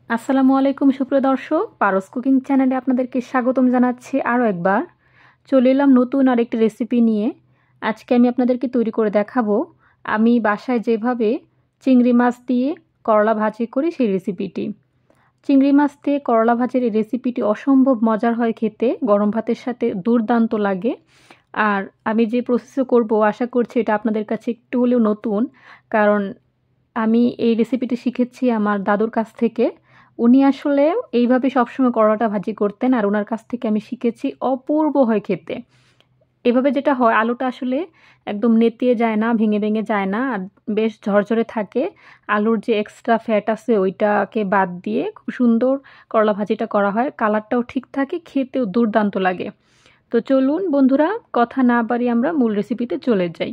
আসসালামু আলাইকুম সুপ্রিয় দর্শক, পারস কুকিং চ্যানেলে আপনাদেরকে স্বাগতম জানাচ্ছি। আরও একবার চলে এলাম নতুন আরেকটি রেসিপি নিয়ে। আজকে আমি আপনাদেরকে তৈরি করে দেখাবো আমি বাসায় যেভাবে চিংড়ি মাছ দিয়ে করলা ভাজি করি সেই রেসিপিটি। চিংড়ি মাছ দিয়ে করলা ভাজির এই রেসিপিটি অসম্ভব মজার হয় খেতে, গরম ভাতের সাথে দুর্দান্ত লাগে। আর আমি যে প্রসেসে করব আশা করছি এটা আপনাদের কাছে একটু হলেও নতুন, কারণ আমি এই রেসিপিটি শিখেছি আমার দাদুর কাছ থেকে। উনি আসলে এইভাবে সবসময় করলাটা ভাজি করতেন, আর ওনার কাছ থেকে আমি শিখেছি। অপূর্ব হয় খেতে। এভাবে যেটা হয়, আলুটা আসলে একদম নেতিয়ে যায় না, ভেঙে ভেঙে যায় না, আর বেশ ঝরঝরে থাকে। আলুর যে এক্সট্রা ফ্যাট আছে ওইটাকে বাদ দিয়ে খুব সুন্দর করলা ভাজিটা করা হয়। কালারটাও ঠিক থাকে, খেতেও দুর্দান্ত লাগে। তো চলুন বন্ধুরা, কথা না বাড়িয়ে আমরা মূল রেসিপিতে চলে যাই।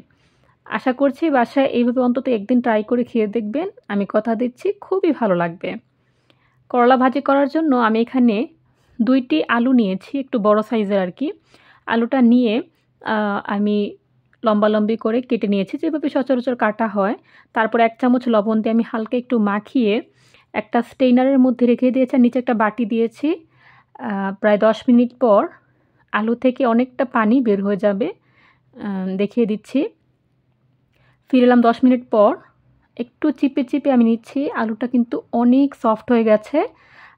আশা করছি বাসায় এইভাবে অন্তত একদিন ট্রাই করে খেয়ে দেখবেন। আমি কথা দিচ্ছি খুবই ভালো লাগবে। করলা ভাজি করার জন্য আমি এখানে ২টি আলু নিয়েছি, একটু বড় সাইজের আর কি। আলুটা নিয়ে আমি লম্বালম্বি করে কেটে নিয়েছি, যেভাবে সচরাচর কাটা হয়। তারপর ১ চামচ লবণ দিয়ে আমি হালকা একটু মাখিয়ে একটা স্টেইনারের মধ্যে রেখে দিয়েছি, আর নিচে একটা বাটি দিয়েছি। প্রায় ১০ মিনিট পর আলু থেকে অনেকটা পানি বের হয়ে যাবে। দেখিয়ে দিচ্ছি। ফিরে এলাম ১০ মিনিট পর। একটু চিপে চিপে আমি নিচ্ছি। আলুটা কিন্তু অনেক সফট হয়ে গেছে।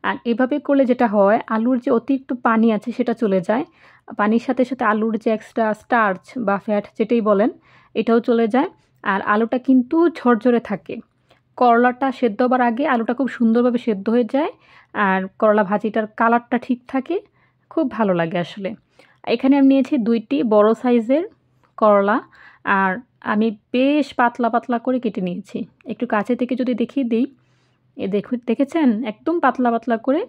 আর এভাবে করলে যেটা হয়, আলুর যে অতিরিক্ত পানি আছে সেটা চলে যায়। পানির সাথে সাথে আলুর যে এক্সট্রা স্টার্চ বা ফ্যাট যেটাই বলেন, এটাও চলে যায়। আর আলুটা কিন্তু ঝরঝরে থাকে। করলাটা সেদ্ধ হবার আগে আলুটা খুব সুন্দরভাবে সেদ্ধ হয়ে যায়। আর করলা ভাজিটার কালারটা ঠিক থাকে। খুব ভালো লাগে আসলে। এখানে আমি নিয়েছি ২টি বড় সাইজের করলা। আর আমি বেশ পাতলা পাতলা করে কেটে নিয়েছি। একটু কাছে থেকে যদি দেখিয়ে দিই, দেখেছেন? একদম পাতলা পাতলা করে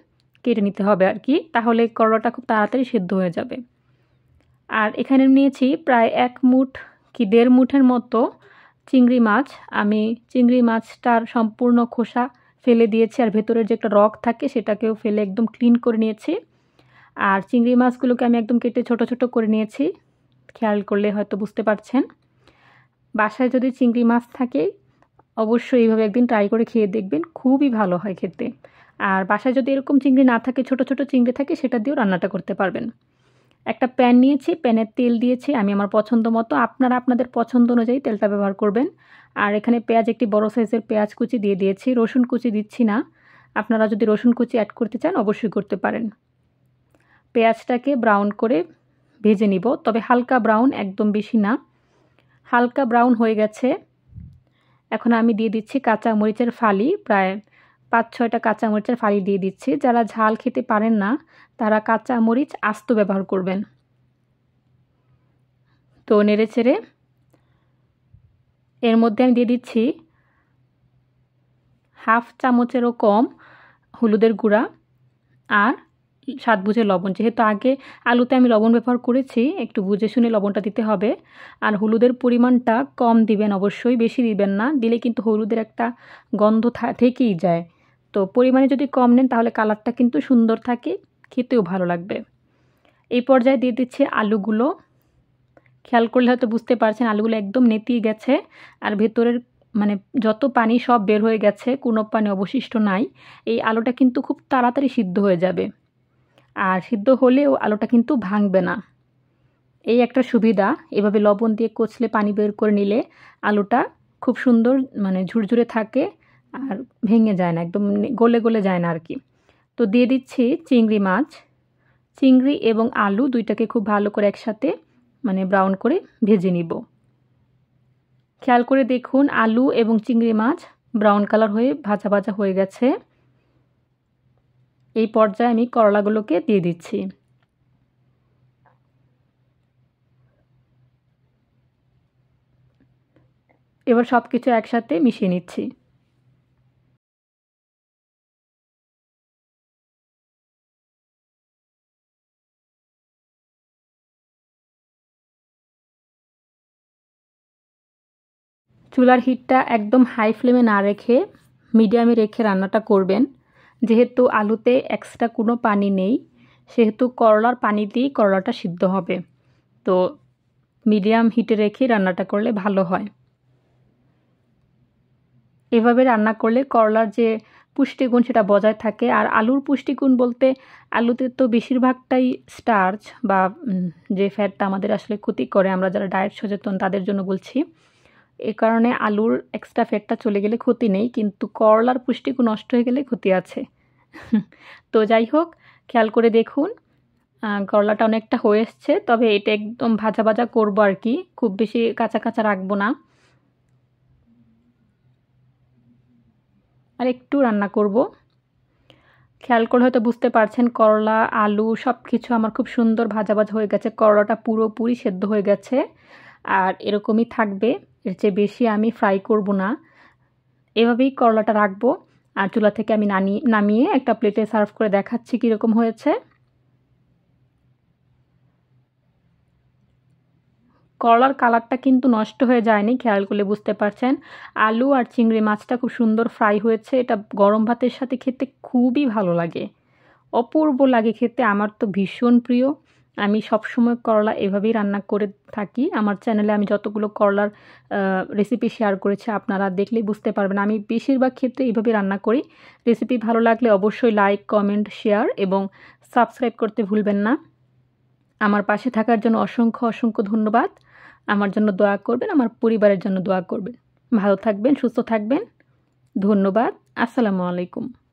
কেটে নিতে হবে আর কি। তাহলে করলাটা খুব তাড়াতাড়ি সেদ্ধ হয়ে যাবে। আর এখানে নিয়েছি প্রায় ১ মুঠ কি ১.৫ মুঠের মতো চিংড়ি মাছ। আমি চিংড়ি মাছটার সম্পূর্ণ খোসা ফেলে দিয়েছি, আর ভেতরের যে একটা রগ থাকে সেটাকেও ফেলে একদম ক্লিন করে নিয়েছি। আর চিংড়ি মাছগুলোকে আমি একদম কেটে ছোট ছোট করে নিয়েছি। খেয়াল করলে হয়তো বুঝতে পারছেন। বাসায় যদি চিংড়ি মাছ থাকে অবশ্যই এইভাবে একদিন ট্রাই করে খেয়ে দেখবেন, খুবই ভালো হয় খেতে। আর বাসায় যদি এরকম চিংড়ি না থাকে, ছোট ছোট চিংড়ি থাকে, সেটা দিয়েও রান্নাটা করতে পারবেন। একটা প্যান নিয়েছি, প্যানে তেল দিয়েছি আমি আমার পছন্দ মতো। আপনারা আপনাদের পছন্দ অনুযায়ী তেলটা ব্যবহার করবেন। আর এখানে পেঁয়াজ, একটি বড় সাইজের পেঁয়াজ কুচি দিয়ে দিয়েছি। রসুন কুচি দিচ্ছি না। আপনারা যদি রসুন কুচি অ্যাড করতে চান অবশ্যই করতে পারেন। পেঁয়াজটাকে ব্রাউন করে ভেজে নিব, তবে হালকা ব্রাউন, একদম বেশি না। হালকা ব্রাউন হয়ে গেছে। এখন আমি দিয়ে দিচ্ছি কাঁচা মরিচের ফালি, প্রায় ৫-৬টা কাঁচা মরিচের ফালি দিয়ে দিচ্ছি। যারা ঝাল খেতে পারেন না তারা কাঁচা মরিচ আস্ত ব্যবহার করবেন। তো নেড়েচেড়ে এর মধ্যে আমি দিয়ে দিচ্ছি 1/2 চামচেরও কম হলুদের গুঁড়া, আর স্বাদ বুঝে লবণ। যেহেতু আগে আলুতে আমি লবণ ব্যবহার করেছি, একটু বুঝে শুনে লবণটা দিতে হবে। আর হলুদের পরিমাণটা কম দিবেন অবশ্যই, বেশি দিবেন না। দিলে কিন্তু হলুদের একটা গন্ধ থেকেই যায়। তো পরিমাণে যদি কম নেন তাহলে কালারটা কিন্তু সুন্দর থাকে, খেতেও ভালো লাগবে। এই পর্যায়ে দিয়ে দিচ্ছি আলুগুলো। খেয়াল করলে হয়তো বুঝতে পারছেন আলুগুলো একদম নেতিয়ে গেছে, আর ভেতরের মানে যত পানি সব বের হয়ে গেছে, কোনো পানি অবশিষ্ট নাই। এই আলুটা কিন্তু খুব তাড়াতাড়ি সিদ্ধ হয়ে যাবে। আর সিদ্ধ হলেও আলুটা কিন্তু ভাঙবে না। এই একটা সুবিধা। এভাবে লবণ দিয়ে কচলে পানি বের করে নিলে আলুটা খুব সুন্দর মানে ঝুরঝুরে থাকে, আর ভেঙে যায় না, একদম গলে গলে যায় না আর কি। তো দিয়ে দিচ্ছি চিংড়ি মাছ। চিংড়ি এবং আলু দুইটাকে খুব ভালো করে একসাথে মানে ব্রাউন করে ভেজে নিব। খেয়াল করে দেখুন আলু এবং চিংড়ি মাছ ব্রাউন কালার হয়ে ভাজা ভাজা হয়ে গেছে। এই পর্যায়ে আমি করলাগুলোকে দিয়ে দিচ্ছি। এবার সব কিছু একসাথে মিশিয়ে নিচ্ছি। চুলার হিটটা একদম হাই ফ্লেমে না রেখে মিডিয়ামে রেখে রান্নাটা করবেন। যেহেতু আলুতে এক্সট্রা কোনো পানি নেই, সেহেতু করলার পানি দিয়েই করলাটা সিদ্ধ হবে। তো মিডিয়াম হিটে রেখে রান্নাটা করলে ভালো হয়। এভাবে রান্না করলে করলার যে পুষ্টিগুণ সেটা বজায় থাকে। আর আলুর পুষ্টিগুণ বলতে আলুতে তো বেশিরভাগটাই স্টার্চ বা যে ফ্যাটটা আমাদের আসলে ক্ষতি করে, আমরা যারা ডায়েট সচেতন তাদের জন্য বলছি। এ কারণে আলুর এক্সট্রা ফ্যাটটা চলে গেলে ক্ষতি নেই, কিন্তু করলার পুষ্টিগুণ নষ্ট হয়ে গেলে ক্ষতি আছে। তো যাই হোক, খেয়াল করে দেখুন করলাটা অনেকটা হয়ে এসছে, তবে এটা একদম ভাজা ভাজা করবো আর কি, খুব বেশি কাঁচা কাঁচা রাখবো না, আর একটু রান্না করব। খেয়াল করে হয়তো বুঝতে পারছেন করলা আলু সব কিছু আমার খুব সুন্দর ভাজা ভাজা হয়ে গেছে, করলাটা পুরোপুরি সেদ্ধ হয়ে গেছে। আর এরকমই থাকবে, এর চেয়ে বেশি আমি ফ্রাই করব না, এভাবেই করলাটা রাখবো। আর চুলা থেকে আমি নামিয়ে একটা প্লেটে সার্ভ করে দেখাচ্ছি কীরকম হয়েছে। করলার কালারটা কিন্তু নষ্ট হয়ে যায়নি, খেয়াল করলে বুঝতে পারছেন। আলু আর চিংড়ি মাছটা খুব সুন্দর ফ্রাই হয়েছে, এটা গরম ভাতের সাথে খেতে খুবই ভালো লাগে, অপূর্ব লাগে খেতে, আমার তো ভীষণ প্রিয়। আমি সবসময় করলা এভাবেই রান্না করে থাকি। আমার চ্যানেলে আমি যতগুলো করলার রেসিপি শেয়ার করেছি আপনারা দেখলেই বুঝতে পারবেন, আমি বেশিরভাগ ক্ষেত্রে এইভাবেই রান্না করি। রেসিপি ভালো লাগলে অবশ্যই লাইক কমেন্ট শেয়ার এবং সাবস্ক্রাইব করতে ভুলবেন না। আমার পাশে থাকার জন্য অসংখ্য অসংখ্য ধন্যবাদ। আমার জন্য দোয়া করবেন, আমার পরিবারের জন্য দোয়া করবেন। ভালো থাকবেন, সুস্থ থাকবেন। ধন্যবাদ। আসসালামু আলাইকুম।